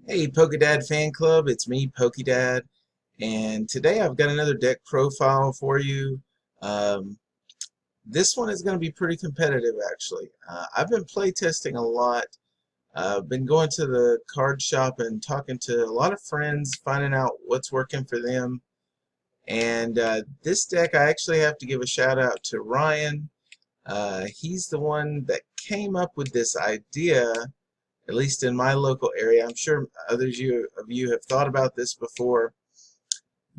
Hey PokeDad fan club, it's me PokeDad, and today I've got another deck profile for you. Um, this one is going to be pretty competitive actually. I've been playtesting a lot. Been going to the card shop and talking to a lot of friends, finding out what's working for them. And this deck I actually have to give a shout out to Ryan. He's the one that came up with this idea, at least in my local area. I'm sure others of you have thought about this before,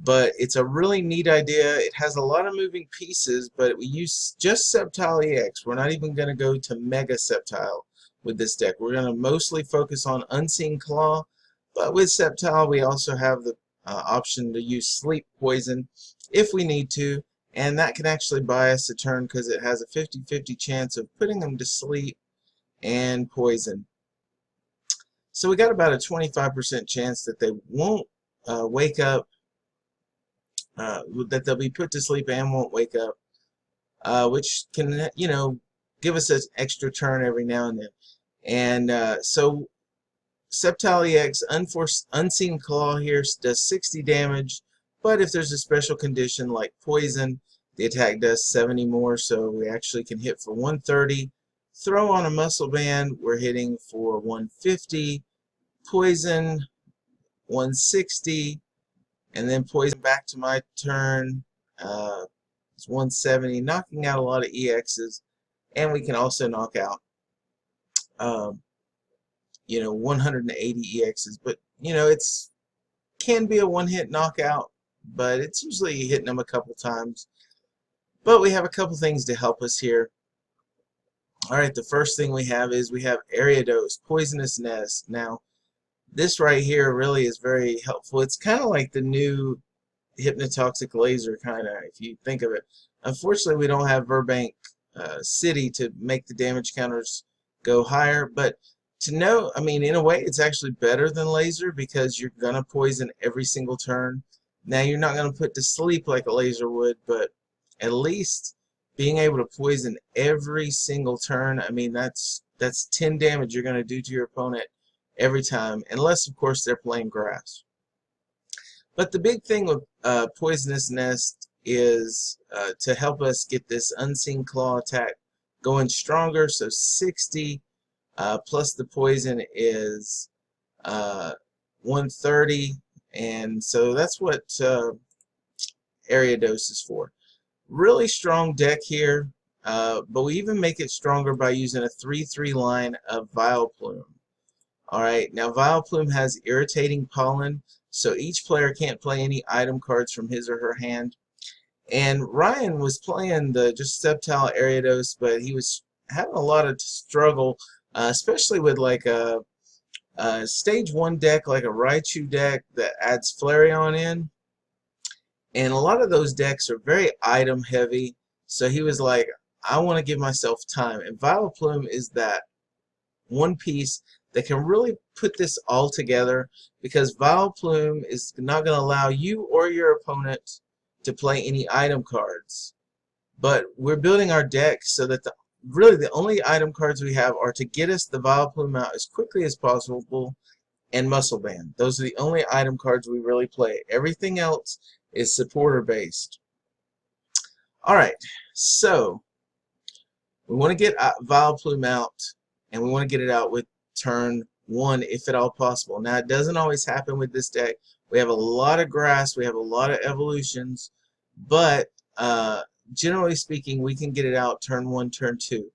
but it's a really neat idea. It has a lot of moving pieces, but we use just Sceptile EX. We're not even going to go to Mega Sceptile with this deck. We're going to mostly focus on Unseen Claw, but with Sceptile we also have the option to use Sleep Poison if we need to, and that can actually buy us a turn because it has a 50-50 chance of putting them to sleep and poison. So we got about a 25% chance that they won't wake up, that they'll be put to sleep and won't wake up, which can, give us an extra turn every now and then. And so Sceptile EX Unseen Claw here does 60 damage, but if there's a special condition like poison, the attack does 70 more, so we actually can hit for 130. Throw on a muscle band, we're hitting for 150. Poison 160, and then poison back to my turn. It's 170, knocking out a lot of EXs, and we can also knock out 180 EXs, but it's can be a one-hit knockout, but it's usually hitting them a couple times. But we have a couple things to help us here. Alright, the first thing we have Ariados, Poisonous Nest. Now this right here really is very helpful. It's kind of like the new hypnotoxic laser, kind of, if you think of it. Unfortunately, we don't have Burbank City to make the damage counters go higher, but in a way, it's actually better than laser because you're going to poison every single turn. Now, you're not going to put to sleep like a laser would, but at least being able to poison every single turn, that's 10 damage you're going to do to your opponent every time, unless of course they're playing grass. But the big thing with Poisonous Nest is to help us get this Unseen Claw attack going stronger. So 60 plus the poison is 130, and so that's what Ariados is for. Really strong deck here, but we even make it stronger by using a 3/3 line of Vileplume. Alright, now Vileplume has irritating pollen, so each player can't play any item cards from his or her hand. And Ryan was playing the just Sceptile Ariados, but he was having a lot of struggle, especially with like a stage 1 deck, like a Raichu deck that adds Flareon in. And a lot of those decks are very item heavy, so he was like, I want to give myself time. And Vileplume is that one piece that can really put this all together, because Vileplume is not going to allow you or your opponent to play any item cards. But we're building our deck so that really the only item cards we have are to get us the Vileplume out as quickly as possible and Muscle Band. Those are the only item cards we really play. Everything else is supporter based. Alright, so we want to get Vileplume out, and we want to get it out with turn 1 if at all possible. Now it doesn't always happen with this deck. We have a lot of grass, we have a lot of evolutions, but generally speaking we can get it out turn 1, turn 2.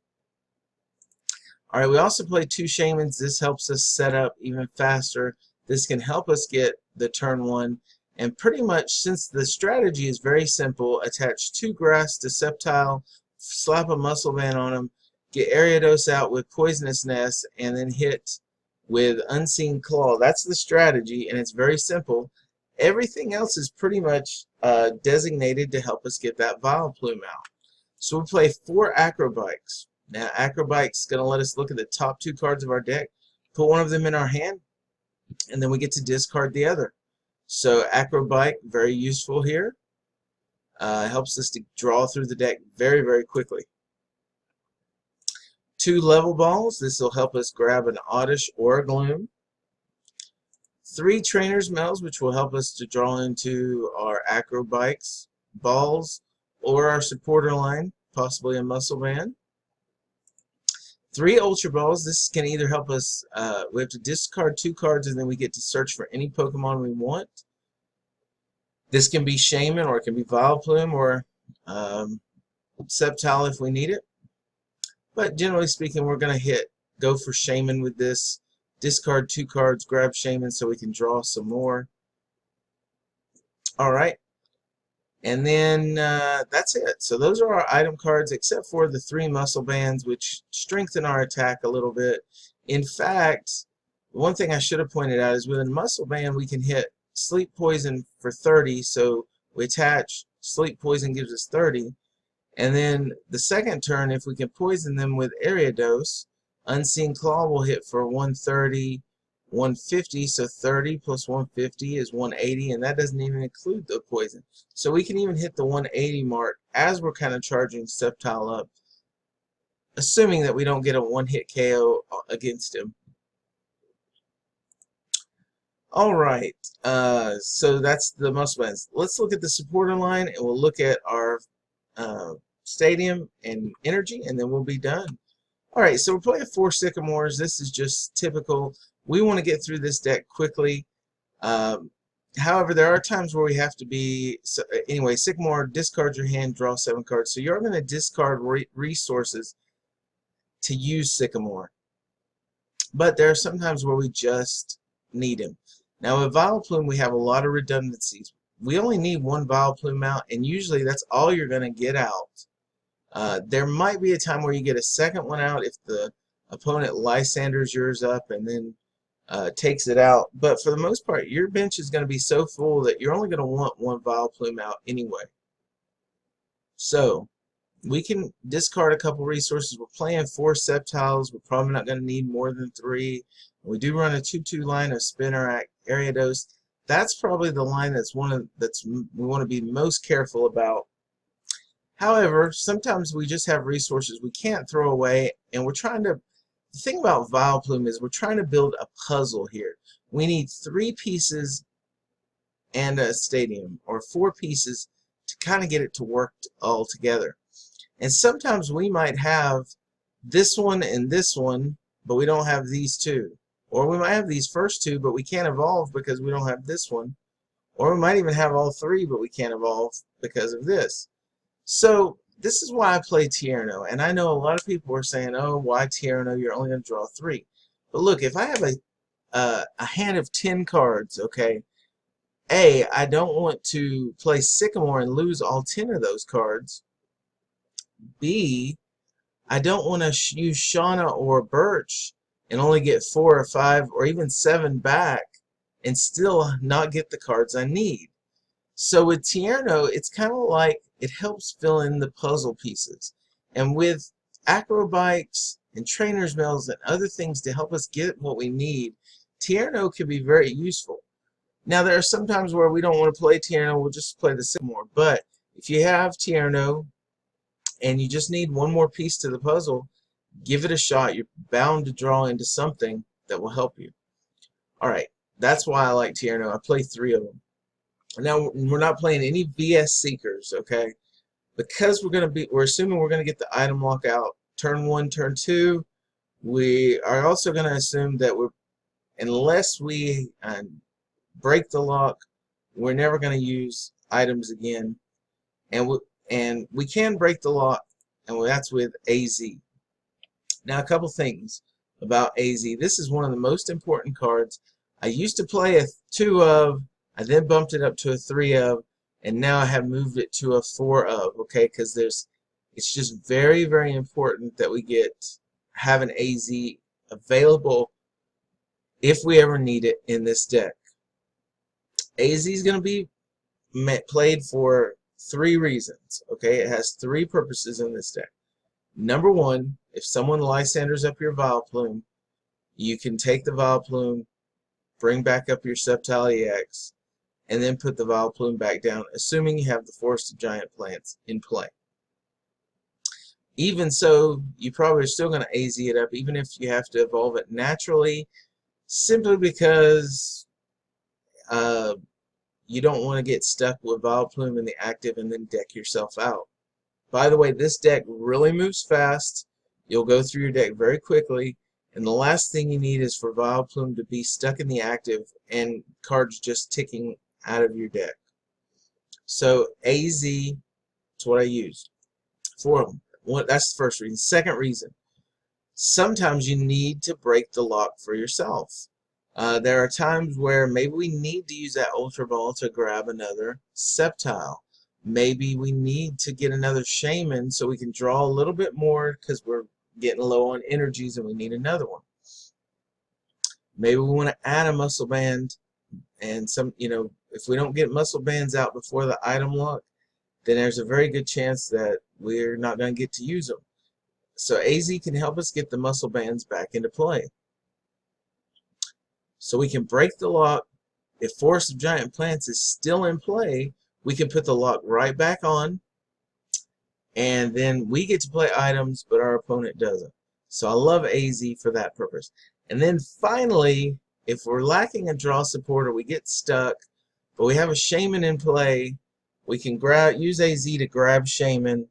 Alright, we also play 2 Shamans. This helps us set up even faster. This can help us get the turn 1, and pretty much, since the strategy is very simple, attach 2 grass to Sceptile, slap a muscle band on them, get Ariados out with Poisonous Nest, and then hit with Unseen Claw. That's the strategy, and it's very simple. Everything else is pretty much designated to help us get that Vileplume out. So we play 4 Acrobikes. Now Acrobike's going to let us look at the top 2 cards of our deck, put one of them in our hand, and then we get to discard the other. So Acrobike, very useful here. Helps us to draw through the deck very, very quickly. 2 level balls. This will help us grab an Oddish or a Gloom. 3 Trainer's Medals, which will help us to draw into our Acrobikes balls or our supporter line, possibly a muscle band. 3 Ultra Balls. This can either help us, we have to discard 2 cards and then we get to search for any Pokemon we want. This can be Shaman, or it can be Vileplume, or Sceptile if we need it. But generally speaking, we're going to go for Shaman with this. Discard 2 cards, grab Shaman so we can draw some more. Alright. And then that's it. So those are our item cards, except for the 3 muscle bands, which strengthen our attack a little bit. In fact, one thing I should have pointed out is with a muscle band, we can hit Sleep Poison for 30. So we attach Sleep Poison, gives us 30. And then the second turn, if we can poison them with Ariados, Unseen Claw will hit for 130, 150, so 30 plus 150 is 180, and that doesn't even include the poison. So we can even hit the 180 mark as we're kind of charging Sceptile up, assuming that we don't get a one-hit KO against him. Alright, so that's the muscle bands. Let's look at the supporter line, and we'll look at our stadium and energy, and then we'll be done. Alright, so we're playing 4 Sycamores. This is just typical. We want to get through this deck quickly. However, there are times where we have to be... So, anyway, Sycamore, discard your hand, draw 7 cards. So you're going to discard resources to use Sycamore. But there are some times where we just need him. Now, with Vileplume, we have a lot of redundancies. We only need 1 Vileplume out, and usually that's all you're going to get out. There might be a time where you get a second one out if the opponent Lysanders yours up and then takes it out. But for the most part, your bench is going to be so full that you're only going to want 1 Vileplume out anyway. So we can discard a couple resources. We're playing 4 Sceptiles. We're probably not going to need more than 3. We do run a 2/2 line of Spinner, Ariados. That's probably the line we want to be most careful about. However, sometimes we just have resources we can't throw away, and we're trying to... The thing about Vileplume is we're trying to build a puzzle here. We need 3 pieces and a stadium, or 4 pieces, to kind of get it to work all together. And sometimes we might have this one and this one, but we don't have these 2. Or we might have these first 2, but we can't evolve because we don't have this one. Or we might even have all 3, but we can't evolve because of this. So this is why I play Tierno, and I know a lot of people are saying, "Oh, why Tierno? You're only going to draw 3." But look, if I have a hand of 10 cards, okay, A, I don't want to play Sycamore and lose all 10 of those cards. B, I don't want to use Shauna or Birch and only get 4 or 5 or even 7 back and still not get the cards I need. So with Tierno, it's kind of like it helps fill in the puzzle pieces. And with Acrobikes and Trainer's Medals and other things to help us get what we need, Tierno can be very useful. Now, there are some times where we don't want to play Tierno, we'll just play the Sycamore. But if you have Tierno and you just need one more piece to the puzzle, give it a shot. You're bound to draw into something that will help you. Alright, that's why I like Tierno. I play 3 of them. Now, we're not playing any VS Seekers, okay? Because we're assuming we're going to get the item lock out turn 1, turn 2. We are also going to assume that unless we break the lock, we're never going to use items again. And we can break the lock, and that's with AZ. Now, a couple things about AZ. This is one of the most important cards. I used to play a 2 of, I then bumped it up to a 3 of, and now I have moved it to a 4 of, okay, because it's just very, very important that we have an AZ available if we ever need it in this deck. AZ is going to be played for 3 reasons, okay? It has 3 purposes in this deck. Number 1, if someone Lysanders up your Vileplume, you can take the Vileplume, bring back up your Sceptile EX, and then put the Vileplume back down, assuming you have the Forest of Giant Plants in play. Even so, you probably are still going to AZ it up, even if you have to evolve it naturally, simply because you don't want to get stuck with Vileplume in the active and then deck yourself out. By the way, this deck really moves fast. You'll go through your deck very quickly, and the last thing you need is for Vileplume to be stuck in the active and cards just ticking out of your deck. So AZ is what I used. 4 of them. That's the first reason. Second reason, sometimes you need to break the lock for yourself. There are times where maybe we need to use that Ultra Ball to grab another Sceptile. Maybe we need to get another Shaman so we can draw a little bit more because we're getting low on energies and we need another one. Maybe we want to add a muscle band, and if we don't get muscle bands out before the item lock, then there's a very good chance that we're not going to get to use them. So AZ can help us get the muscle bands back into play. So we can break the lock. If Forest of Giant Plants is still in play, we can put the lock right back on, and then we get to play items, but our opponent doesn't. So I love AZ for that purpose. And then finally, if we're lacking a draw support or we get stuck, but we have a Shaman in play, we can use AZ to grab Shaman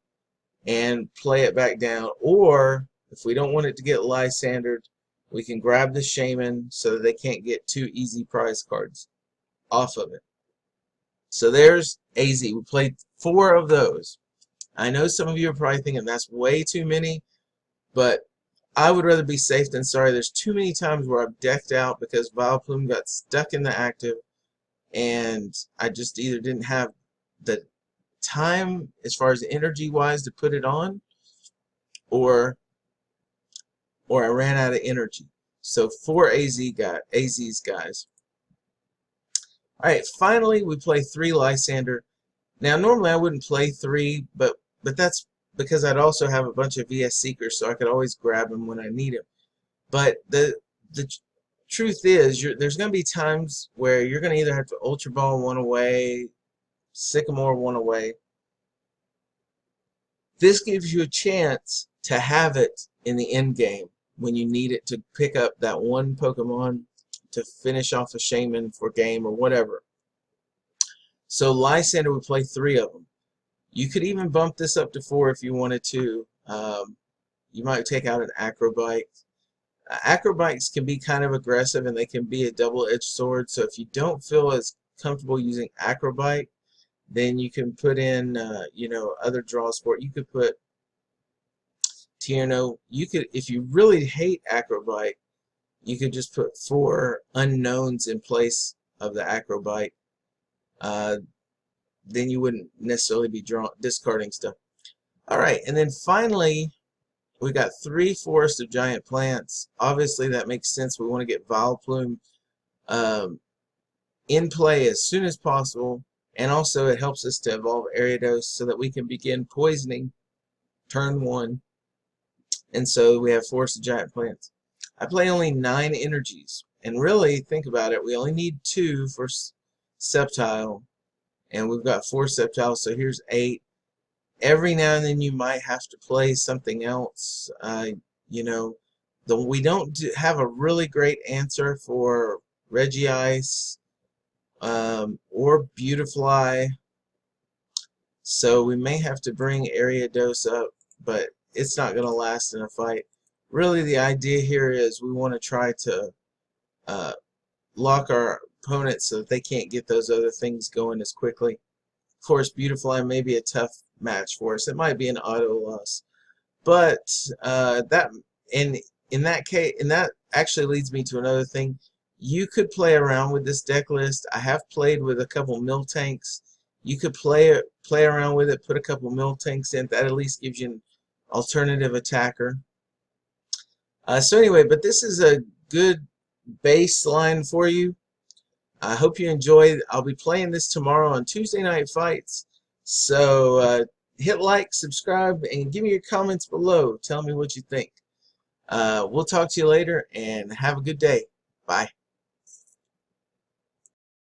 and play it back down. Or if we don't want it to get Lysandered, we can grab the Shaman so that they can't get 2 easy prize cards off of it. So there's AZ. We played 4 of those. I know some of you are probably thinking that's way too many, but I would rather be safe than sorry. There's too many times where I've decked out because Vileplume got stuck in the active, and I just either didn't have the time as far as energy-wise to put it on, or I ran out of energy. So 4 AZs, guys. Alright, finally we play 3 Lysander. Now normally I wouldn't play 3, but that's because I'd also have a bunch of VS Seekers, so I could always grab them when I need them. But the truth is, there's going to be times where you're going to either have to Ultra Ball one away, Sycamore one away. This gives you a chance to have it in the end game when you need it to pick up that one Pokemon to finish off a Shaman for game or whatever. So Lysander would play 3 of them. You could even bump this up to 4 if you wanted to. You might take out an Acrobike. Acrobites can be kind of aggressive and they can be a double-edged sword. So if you don't feel as comfortable using Acrobite, then you can put in other draw support. You could put Tierno. You could, if you really hate Acrobite, you could just put 4 unknowns in place of the Acrobite. Then you wouldn't necessarily be discarding stuff. Alright, and then finally, we got 3 Forest of Giant Plants. Obviously, that makes sense. We want to get Vileplume in play as soon as possible. And also, it helps us to evolve Ariados so that we can begin poisoning turn 1. And so we have Forest of Giant Plants. I play only 9 energies. And really, think about it, we only need 2 for Sceptile. And we've got 4 Sceptiles, so here's 8. Every now and then you might have to play something else. We don't have a really great answer for Regice or Beautifly. So we may have to bring Ariados up, but it's not going to last in a fight. Really, the idea here is we want to try to lock our opponents so that they can't get those other things going as quickly. Of course, Beautifly may be a tough match for us. It might be an auto loss, but that actually leads me to another thing. You could play around with this deck list. I have played with a couple mill tanks. You could play around with it, put a couple mill tanks in. That at least gives you an alternative attacker. So anyway, but this is a good baseline for you. I hope you enjoy. I'll be playing this tomorrow on Tuesday Night Fights. So hit like, subscribe, and give me your comments below. Tell me what you think. We'll talk to you later, and have a good day. Bye.